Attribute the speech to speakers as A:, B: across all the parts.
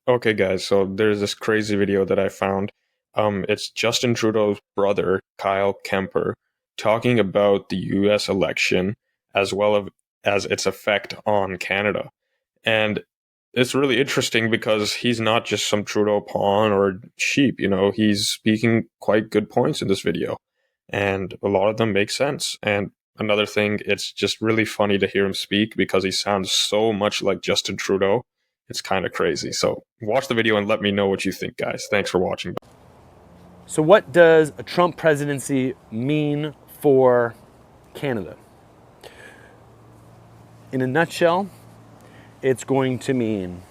A: Okay, guys, so there's this crazy video that I found. It's Justin Trudeau's brother, Kyle Kemper, talking about the US election as well as its effect on Canada. And it's really interesting because he's not just some Trudeau pawn or sheep, he's speaking quite good points in this video. And a lot of them make sense. And another thing, it's just really funny to hear him speak because he sounds so much like Justin Trudeau. It's kind of crazy. So watch the video and let me know what you think, guys. Thanks for watching.
B: So what does a Trump presidency mean for Canada? In a nutshell, it's going to mean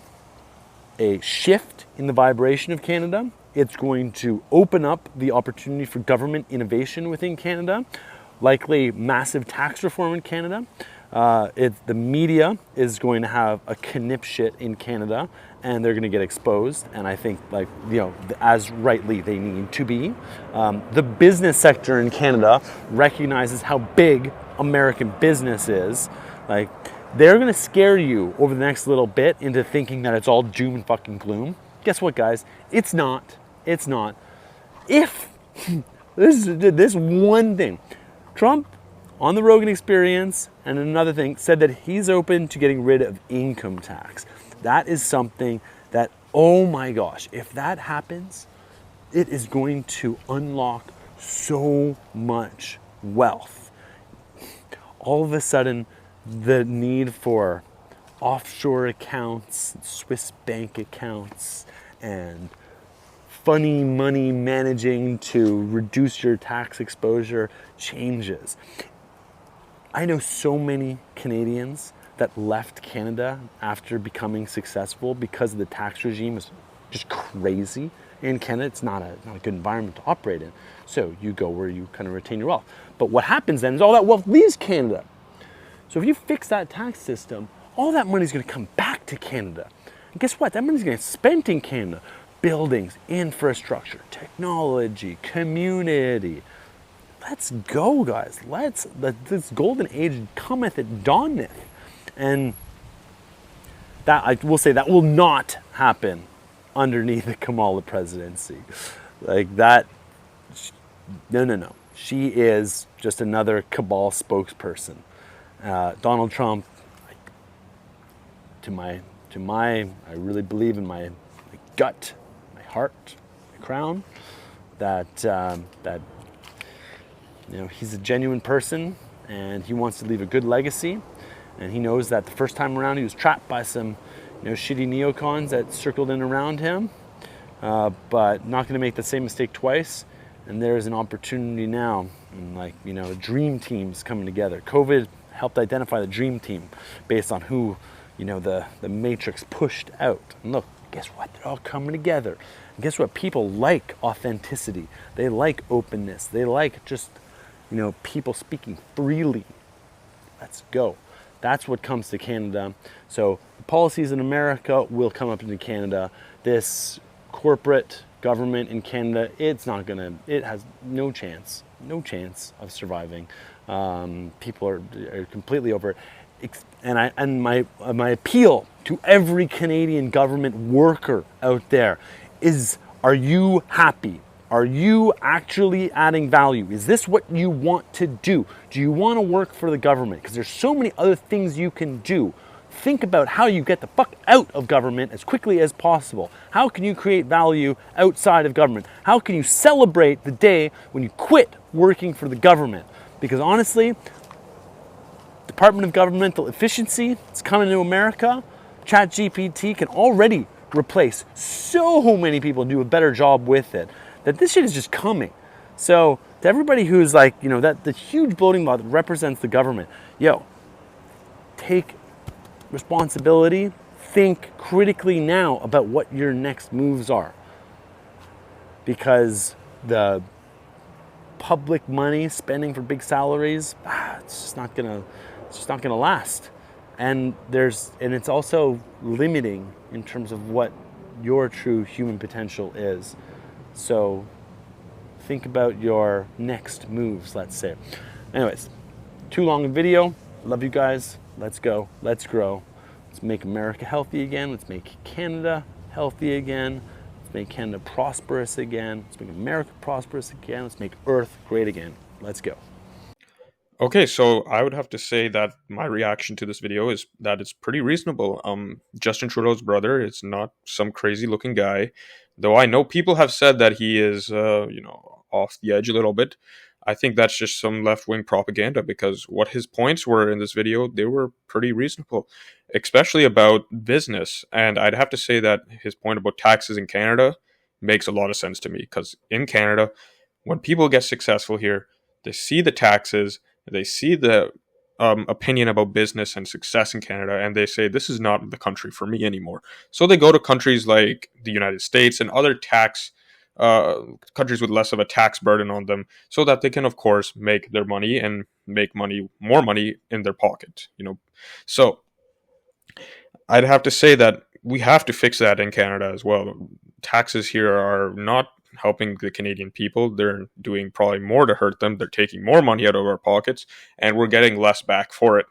B: a shift in the vibration of Canada. It's going to open up the opportunity for government innovation within Canada, likely massive tax reform in Canada. The media is going to have a connipshit in Canada, and they're going to get exposed. And I think, as rightly they need to be. The business sector in Canada recognizes how big American business is. They're going to scare you over the next little bit into thinking that it's all doom and fucking gloom. Guess what, guys? It's not. It's not. If this one thing, Trump on the Rogan Experience and another thing said that he's open to getting rid of income tax. That is something that, oh my gosh, if that happens, it is going to unlock so much wealth. All of a sudden, the need for offshore accounts, Swiss bank accounts, and funny money managing to reduce your tax exposure changes. I know so many Canadians that left Canada after becoming successful because the tax regime is just crazy. In Canada, it's not a good environment to operate in. So you go where you kind of retain your wealth. But what happens then is all that wealth leaves Canada. So if you fix that tax system, all that money is going to come back to Canada. And guess what? That money is going to get spent in Canada. Buildings, infrastructure, technology, community. Let's go, guys. This golden age cometh, it dawneth. And that, I will say, that will not happen underneath the Kamala presidency. No. She is just another cabal spokesperson. Donald Trump, I really believe in my gut, my heart, my crown, that he's a genuine person and he wants to leave a good legacy. And he knows that the first time around he was trapped by some, shitty neocons that circled in around him, but not going to make the same mistake twice. And there's an opportunity now, and dream teams coming together. COVID helped identify the dream team based on who, the matrix pushed out. And look, guess what? They're all coming together. And guess what? People like authenticity. They like openness. They like just, people speaking freely. Let's go. That's what comes to Canada. So policies in America will come up into Canada. This corporate government in Canada, it has no chance of surviving. People are completely over it. And my appeal to every Canadian government worker out there is, are you happy? Are you actually adding value? Is this what you want to do? Do you want to work for the government? Because there's so many other things you can do. Think about how you get the fuck out of government as quickly as possible. How can you create value outside of government? How can you celebrate the day when you quit working for the government? Because honestly, Department of Governmental Efficiency, it's coming to America. ChatGPT can already replace so many people and do a better job with it. That this shit is just coming. So to everybody who's that the huge bloating law that represents the government, take responsibility, think critically now about what your next moves are. Because the public money spending for big salaries, it's just not gonna last. And it's also limiting in terms of what your true human potential is. So think about your next moves, let's say. Anyways, too long a video. Love you guys. Let's go. Let's grow. Let's make America healthy again. Let's make Canada healthy again. Let's make Canada prosperous again. Let's make America prosperous again. Let's make Earth great again. Let's go.
A: Okay, so I would have to say that my reaction to this video is that it's pretty reasonable. Justin Trudeau's brother is not some crazy looking guy, though I know people have said that he is, off the edge a little bit. I think that's just some left wing propaganda because what his points were in this video, they were pretty reasonable, especially about business. And I'd have to say that his point about taxes in Canada makes a lot of sense to me because in Canada, when people get successful here, they see the taxes, they see the opinion about business and success in Canada, and they say, this is not the country for me anymore. So they go to countries like the United States and other uh, countries with less of a tax burden on them so that they can, of course, make their money and make more money in their pocket. So I'd have to say that we have to fix that in Canada as well. Taxes here are not helping the Canadian people. They're doing probably more to hurt them. They're taking more money out of our pockets, and we're getting less back for it.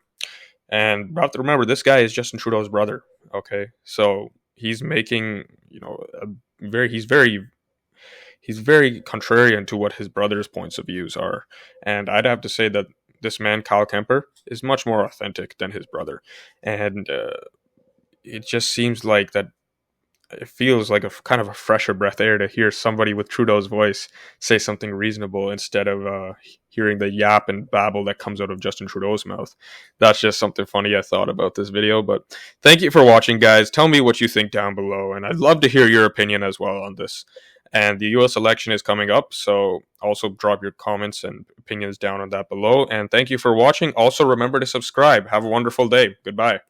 A: And we have to remember, this guy is Justin Trudeau's brother. Okay, so he's making, he's very contrarian to what his brother's points of views are. And I'd have to say that this man, Kyle Kemper, is much more authentic than his brother. And it just seems like that it feels like a kind of a fresher breath air to hear somebody with Trudeau's voice say something reasonable instead of hearing the yap and babble that comes out of Justin Trudeau's mouth. That's just something funny I thought about this video. But thank you for watching, guys. Tell me what you think down below, and I'd love to hear your opinion as well on this. And the US election is coming up, so also drop your comments and opinions down on that below. And thank you for watching. Also, remember to subscribe. Have a wonderful day. Goodbye.